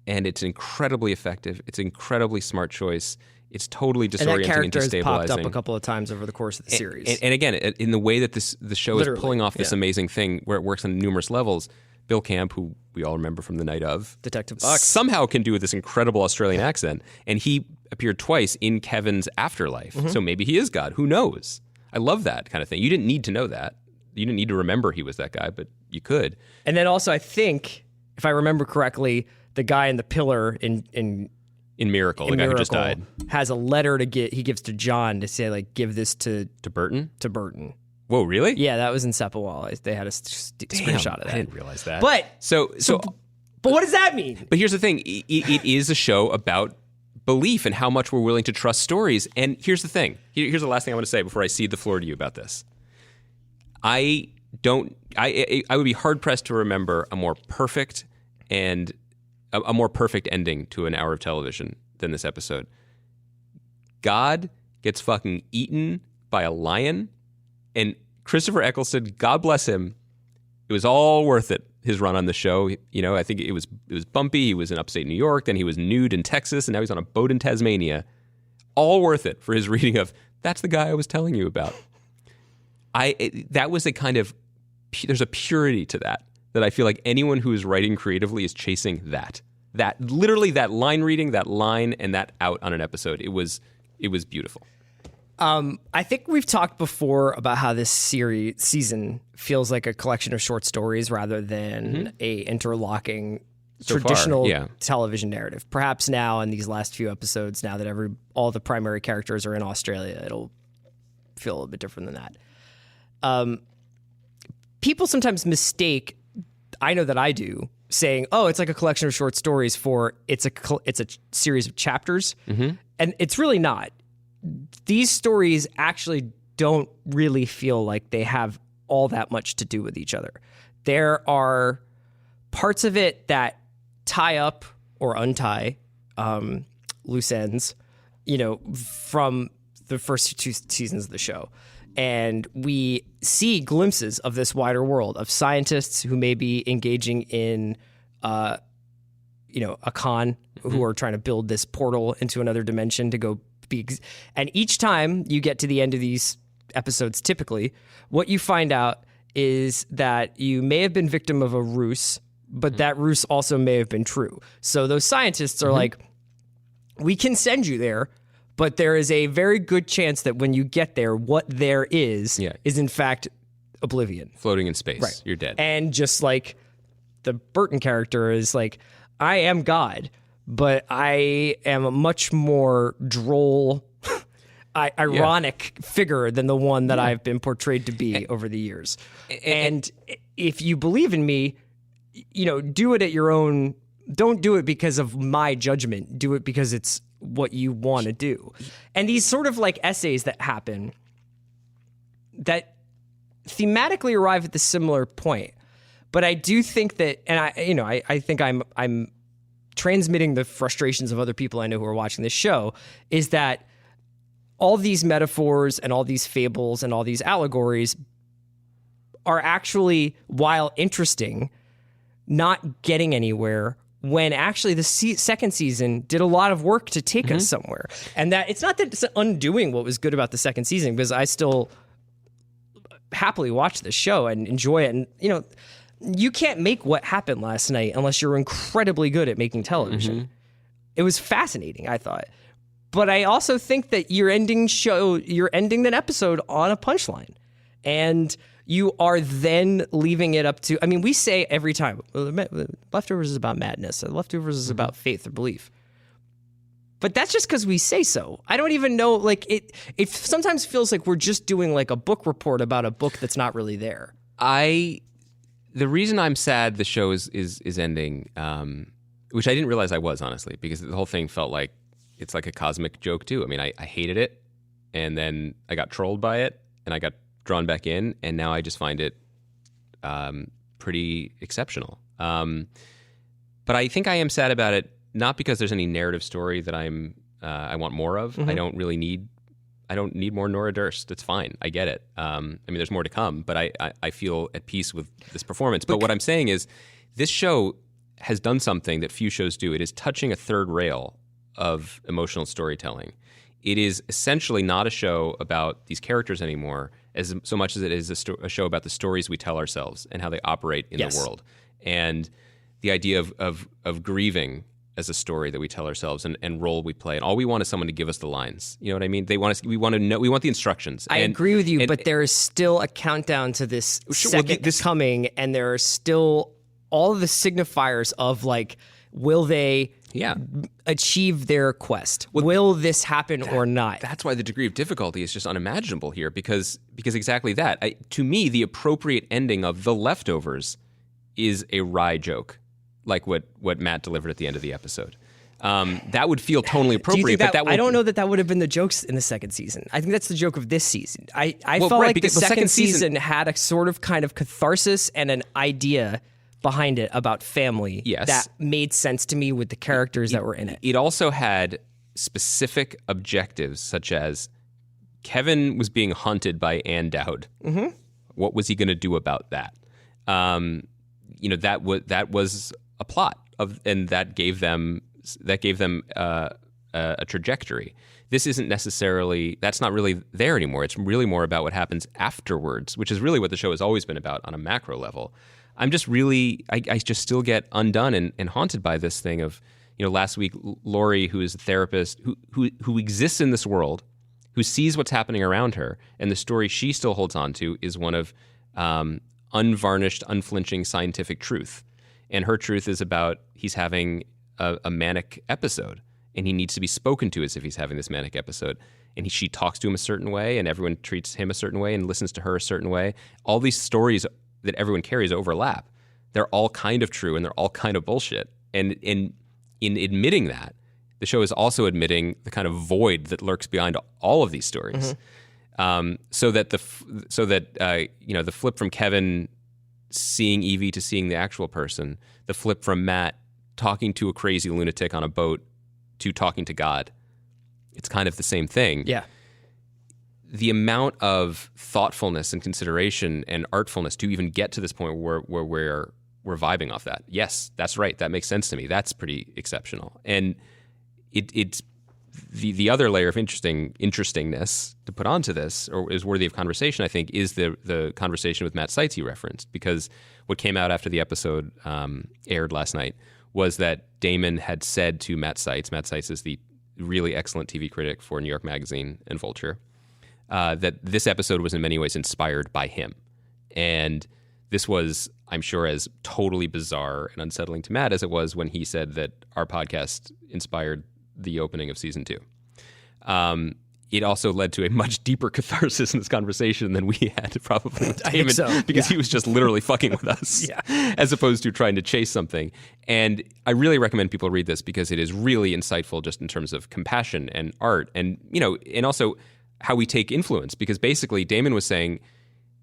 And it's incredibly effective. It's an incredibly smart choice. It's totally disorienting and destabilizing. And that character has popped up a couple of times over the course of the series. And again, in the way that the show is pulling off this amazing thing where it works on numerous levels, Bill Camp, who we all remember from the night of, Detective Buck, somehow can do this incredible Australian accent. And he appeared twice in Kevin's afterlife. Mm-hmm. So maybe he is God. Who knows? I love that kind of thing. You didn't need to know that. You didn't need to remember he was that guy, but you could. And then also, I think, if I remember correctly, the guy in the pillar in Miracle, the guy who just died, has a letter he gives to John to say, give this to Burton? To Burton. Whoa, really? Yeah, that was in Sepulwell. They had a screenshot of that. I didn't realize that. But but what does that mean? But here's the thing: it is a show about belief and how much we're willing to trust stories. And here's the thing: here's the last thing I want to say before I cede the floor to you about this. I would be hard pressed to remember a more perfect ending to an hour of television than this episode. God gets fucking eaten by a lion. And Christopher Eccleston, God bless him, it was all worth it, his run on the show. I think it was bumpy. He was in upstate New York, then he was nude in Texas, and now he's on a boat in Tasmania. All worth it for his reading of, that's the guy I was telling you about. That was a kind of, there's a purity to that I feel like anyone who is writing creatively is chasing that. Literally that line reading, that line, and that out on an episode. It was beautiful. I think we've talked before about how this season feels like a collection of short stories rather than a interlocking traditional television narrative. Perhaps now in these last few episodes, now that all the primary characters are in Australia, it'll feel a little bit different than that. People sometimes mistake, I know that I do, saying, "Oh, it's like a collection of short stories," for it's a series of chapters, and it's really not. These stories actually don't really feel like they have all that much to do with each other. There are parts of it that tie up or untie loose ends, from the first two seasons of the show. And we see glimpses of this wider world of scientists who may be engaging in, a con, who are trying to build this portal into another dimension to go. And each time you get to the end of these episodes, typically, what you find out is that you may have been victim of a ruse, but that ruse also may have been true. So those scientists are like, we can send you there, but there is a very good chance that when you get there, what there is in fact oblivion. Floating in space. Right. You're dead. And just like the Burton character is like, I am God, but I am a much more droll, ironic figure than the one that I've been portrayed to be over the years. And if you believe in me, do it at your own. Don't do it because of my judgment. Do it because it's what you want to do. And these sort of like essays that happen that thematically arrive at the similar point. But I do think that, and I think I'm transmitting the frustrations of other people I know who are watching this show, is that all these metaphors and all these fables and all these allegories are actually, while interesting, not getting anywhere when actually the second season did a lot of work to take us somewhere. And that it's not that it's undoing what was good about the second season, because I still happily watch the show and enjoy it. And, you know, you can't make what happened last night unless you're incredibly good at making television. It was fascinating, I thought. But I also think that you're ending that episode on a punchline. And you are then leaving it up to, I mean, we say every time, Leftovers is about madness. Leftovers is about faith or belief. But that's just because we say so. I don't even know, like, it sometimes feels like we're just doing like a book report about a book that's not really there. The reason I'm sad the show is ending, which I didn't realize I was, honestly, because the whole thing felt like it's like a cosmic joke too. I mean, I hated it, and then I got trolled by it, and I got drawn back in, and now I just find it pretty exceptional. But I think I am sad about it, not because there's any narrative story that I want more of. I don't need more Nora Durst. It's fine. I get it. I mean, there's more to come, but I feel at peace with this performance. But what I'm saying is, this show has done something that few shows do. It is touching a third rail of emotional storytelling. It is essentially not a show about these characters anymore, as so much as it is a show about the stories we tell ourselves and how they operate in the world. And the idea of grieving as a story that we tell ourselves and role we play. And all we want is someone to give us the lines. You know what I mean? We want to know, we want the instructions. I agree with you, but there is still a countdown to this second coming, and there are still all of the signifiers of, like, will they achieve their quest? Will this happen or not? That's why the degree of difficulty is just unimaginable here, because exactly that. To me, the appropriate ending of The Leftovers is a wry joke, like what Matt delivered at the end of the episode. That would feel tonally appropriate, but that I don't know that would have been the jokes in the second season. I think that's the joke of this season. I felt like the second season had a sort of kind of catharsis and an idea behind it about family that made sense to me with the characters that were in it. It also had specific objectives, such as Kevin was being haunted by Ann Dowd. What was he going to do about that? That was a plot and that gave them a trajectory. This isn't necessarily, that's not really there anymore. It's really more about what happens afterwards, which is really what the show has always been about on a macro level. I'm just really, I just still get undone and haunted by this thing of, last week, Lori, who is a therapist, who exists in this world, who sees what's happening around her, and the story she still holds on to is one of unvarnished, unflinching scientific truth. And her truth is about he's having a manic episode, and he needs to be spoken to as if he's having this manic episode. And she talks to him a certain way, and everyone treats him a certain way and listens to her a certain way. All these stories that everyone carries overlap. They're all kind of true, and they're all kind of bullshit. And in admitting that, the show is also admitting the kind of void that lurks behind all of these stories. So that the flip from Kevin seeing Evie to seeing the actual person, the flip from Matt talking to a crazy lunatic on a boat to talking to God, it's kind of the same thing. Yeah. The amount of thoughtfulness and consideration and artfulness to even get to this point where we're vibing off that. Yes, that's right. That makes sense to me. That's pretty exceptional. And it's the other layer of interestingness to put onto this, or is worthy of conversation, I think, is the conversation with Matt Seitz you referenced. Because what came out after the episode aired last night was that Damon had said to Matt Seitz is the really excellent TV critic for New York Magazine and Vulture, that this episode was in many ways inspired by him. And this was, I'm sure, as totally bizarre and unsettling to Matt as it was when he said that our podcast inspired the opening of season 2. It also led to a much deeper catharsis in this conversation than we had probably with Damon, because he was just literally fucking with us as opposed to trying to chase something. And I really recommend people read this because it is really insightful just in terms of compassion and art and, and also how we take influence. Because basically Damon was saying,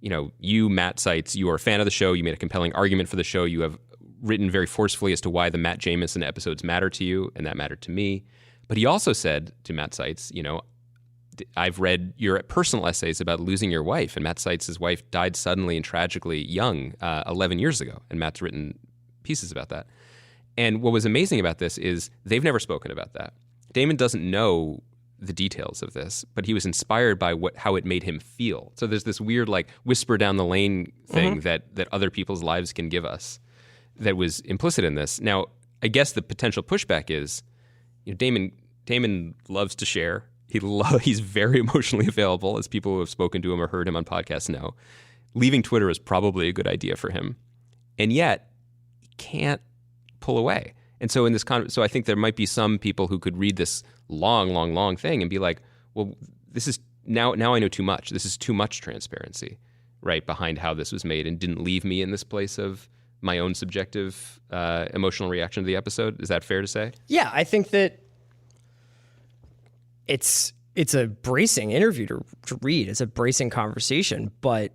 you, Matt Seitz, you are a fan of the show. You made a compelling argument for the show. You have written very forcefully as to why the Matt Jamison episodes matter to you, and that mattered to me. But he also said to Matt Seitz, I've read your personal essays about losing your wife, and Matt Seitz's wife died suddenly and tragically young 11 years ago, and Matt's written pieces about that. And what was amazing about this is they've never spoken about that. Damon doesn't know the details of this, but he was inspired by how it made him feel. So there's this weird like whisper down the lane thing that other people's lives can give us that was implicit in this. Now, I guess the potential pushback is, Damon loves to share. He's very emotionally available, as people who have spoken to him or heard him on podcasts know. Leaving Twitter is probably a good idea for him, and yet he can't pull away. And so so I think there might be some people who could read this long thing and be like, well, this is now I know too much. This is too much transparency, right, behind how this was made, and didn't leave me in this place of my own subjective emotional reaction to the episode. Is that fair to say? Yeah, I think that it's a bracing interview to read. It's a bracing conversation. But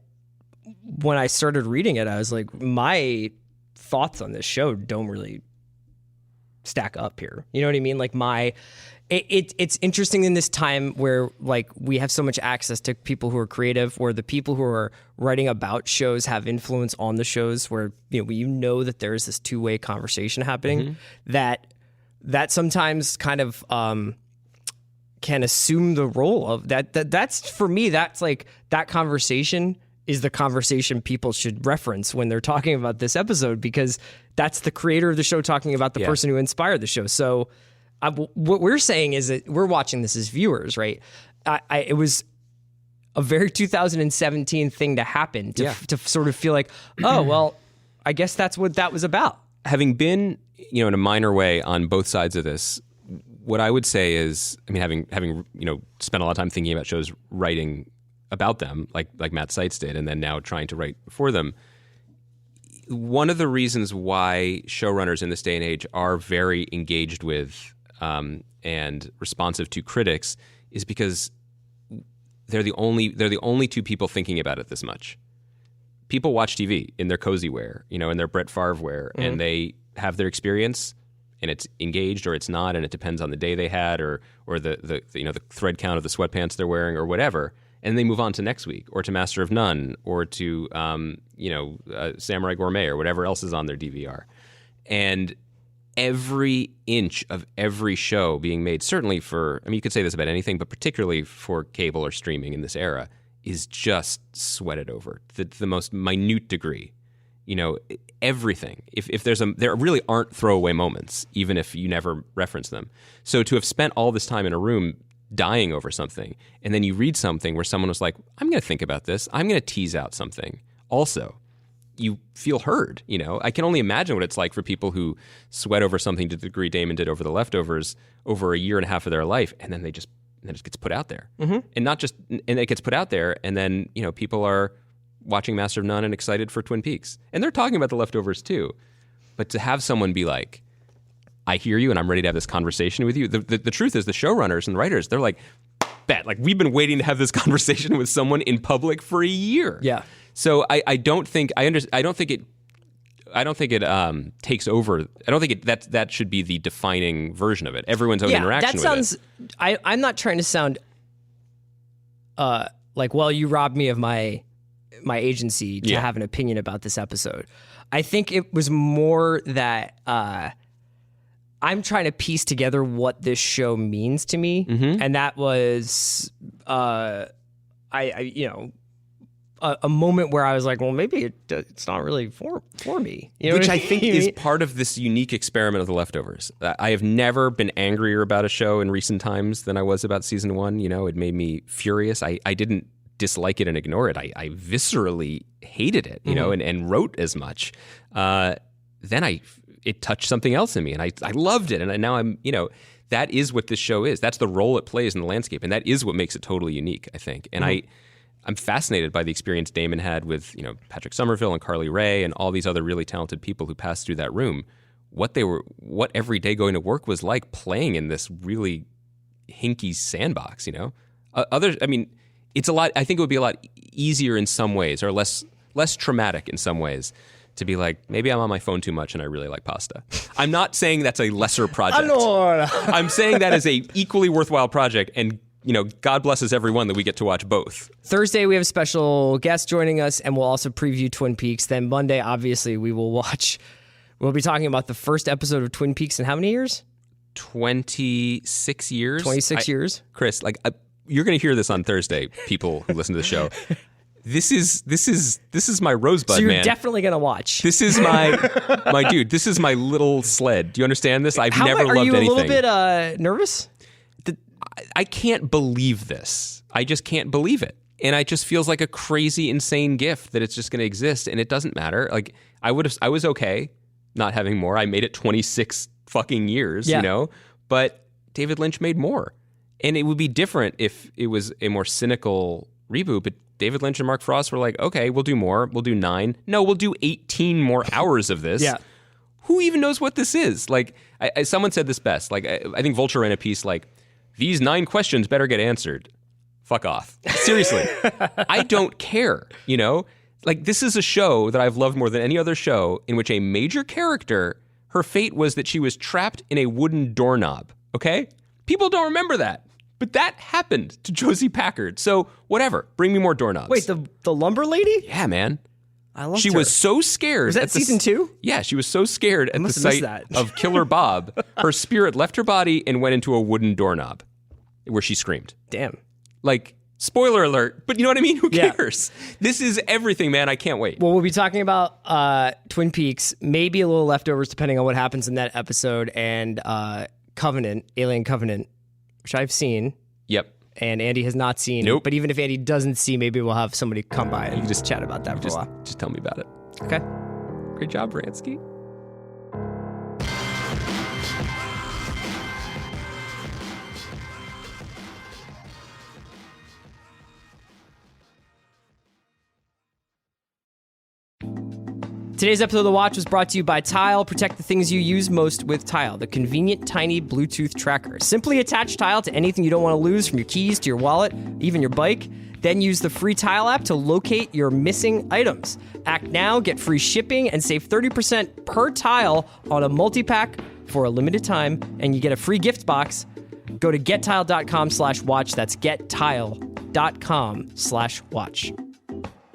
when I started reading it, I was like, my thoughts on this show don't really stack up here. You know what I mean? Like it's interesting in this time where like we have so much access to people who are creative, or the people who are writing about shows have influence on the shows, where you know that there is this two-way conversation happening that sometimes kind of can assume the role of that's for me, that's like, that conversation is the conversation people should reference when they're talking about this episode, because that's the creator of the show talking about the person who inspired the show. So what we're saying is that we're watching this as viewers, right? It was a very 2017 thing to happen to sort of feel like, oh, well, I guess that's what that was about. Having been, in a minor way on both sides of this, what I would say is, I mean, having spent a lot of time thinking about shows, writing about them, like Matt Seitz did, and then now trying to write for them. One of the reasons why showrunners in this day and age are very engaged with and responsive to critics is because they're the only two people thinking about it this much. People watch TV in their cozy wear, in their Brett Favre wear, and they have their experience, and it's engaged or it's not, and it depends on the day they had or the thread count of the sweatpants they're wearing or whatever. And they move on to next week, or to Master of None, or to Samurai Gourmet, or whatever else is on their DVR. And every inch of every show being made, certainly you could say this about anything, but particularly for cable or streaming in this era, is just sweated over to the most minute degree. Everything. If there really aren't throwaway moments, even if you never reference them. So to have spent all this time in a room dying over something, and then you read something where someone was like, I'm going to think about this, I'm going to tease out something. Also, you feel heard. I can only imagine what it's like for people who sweat over something to the degree Damon did over The Leftovers over a year and a half of their life, and then it just gets put out there. And it gets put out there, and then people are watching Master of None and excited for Twin Peaks, and they're talking about The Leftovers too. But to have someone be like, I hear you, and I'm ready to have this conversation with you. The truth is, the showrunners and the writers, they're like, bet, like, we've been waiting to have this conversation with someone in public for a year. Yeah. So I don't think it takes over. I don't think that should be the defining version of it. Everyone's own interaction with it. I'm not trying to sound like, well, you robbed me of my agency to have an opinion about this episode. I think it was more that I'm trying to piece together what this show means to me, and that was a moment where I was like, well, maybe it's not really for me. Which I think is part of this unique experiment of The Leftovers. I have never been angrier about a show in recent times than I was about season 1. It made me furious. I didn't dislike it and ignore it. I viscerally hated it, and wrote as much. Then it touched something else in me, and I loved it. And now I'm, that is what this show is. That's the role it plays in the landscape, and that is what makes it totally unique, I think. And I'm fascinated by the experience Damon had with, Patrick Somerville and Carly Rae and all these other really talented people who passed through that room. What every day going to work was like playing in this really hinky sandbox, it's a lot. I think it would be a lot easier in some ways, or less traumatic in some ways, to be like, maybe I'm on my phone too much and I really like pasta. I'm not saying that's a lesser project. I'm saying that is a equally worthwhile project, and God blesses everyone that we get to watch both. Thursday, we have a special guest joining us, and we'll also preview Twin Peaks. Then Monday, obviously, we will watch We'll be talking about the first episode of Twin Peaks in how many years? 26 years. 26 years. Chris, you're going to hear this on Thursday, people who listen to the show. This is my Rosebud, so you're man. definitely going to watch. This is my dude. This is my little sled. Do you understand this? I've never loved anything. Are you a little bit nervous? I can't believe this. I just can't believe it. And it just feels like a crazy, insane gift that it's just going to exist, and it doesn't matter. Like I was okay not having more. I made it 26 fucking years, you know. But David Lynch made more, and it would be different if it was a more cynical reboot. But David Lynch and Mark Frost were like, okay, we'll do more. We'll do 9. No, we'll do 18 more hours of this. Yeah. Who even knows what this is? Like, someone said this best. Like, I think Vulture ran a piece like, these 9 questions better get answered. Fuck off. Seriously. I don't care, you know? Like, this is a show that I've loved more than any other show in which a major character, her fate was that she was trapped in a wooden doorknob, okay? People don't remember that. But that happened to Josie Packard. So, whatever. Bring me more doorknobs. Wait, the lumber lady? Yeah, man. I loved She her. was so scared. Was that season 2? Yeah, she was so scared at the must have missed sight that. of Killer Bob. Her spirit left her body and went into a wooden doorknob where she screamed. Damn. Like, spoiler alert, but you know what I mean? Who Yeah. cares? This is everything, man. I can't wait. Well, we'll be talking about Twin Peaks, maybe a little leftovers depending on what happens in that episode, and Covenant, Alien Covenant, which I've seen. Yep. And Andy has not seen. Nope. But even if Andy doesn't see, maybe we'll have somebody come by and just chat about that for a while. Just tell me about it. Okay. Great job, Bransky. Today's episode of The Watch was brought to you by Tile. Protect the things you use most with Tile, the convenient, tiny Bluetooth tracker. Simply attach Tile to anything you don't want to lose, from your keys to your wallet, even your bike. Then use the free Tile app to locate your missing items. Act now, get free shipping, and save 30% per tile on a multi-pack for a limited time, and you get a free gift box. Go to gettile.com/watch. That's gettile.com/watch.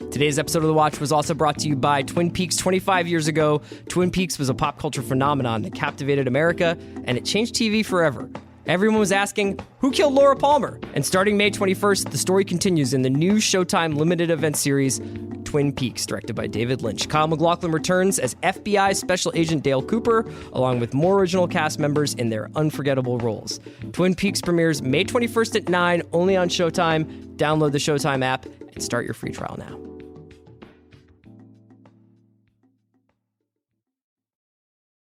Today's episode of The Watch was also brought to you by Twin Peaks. 25 years ago, Twin Peaks was a pop culture phenomenon that captivated America, and it changed TV forever. Everyone was asking, who killed Laura Palmer? And starting May 21st, the story continues in the new Showtime limited event series, Twin Peaks, directed by David Lynch. Kyle MacLachlan returns as FBI Special Agent Dale Cooper, along with more original cast members in their unforgettable roles. Twin Peaks premieres May 21st at 9, only on Showtime. Download the Showtime app and start your free trial now.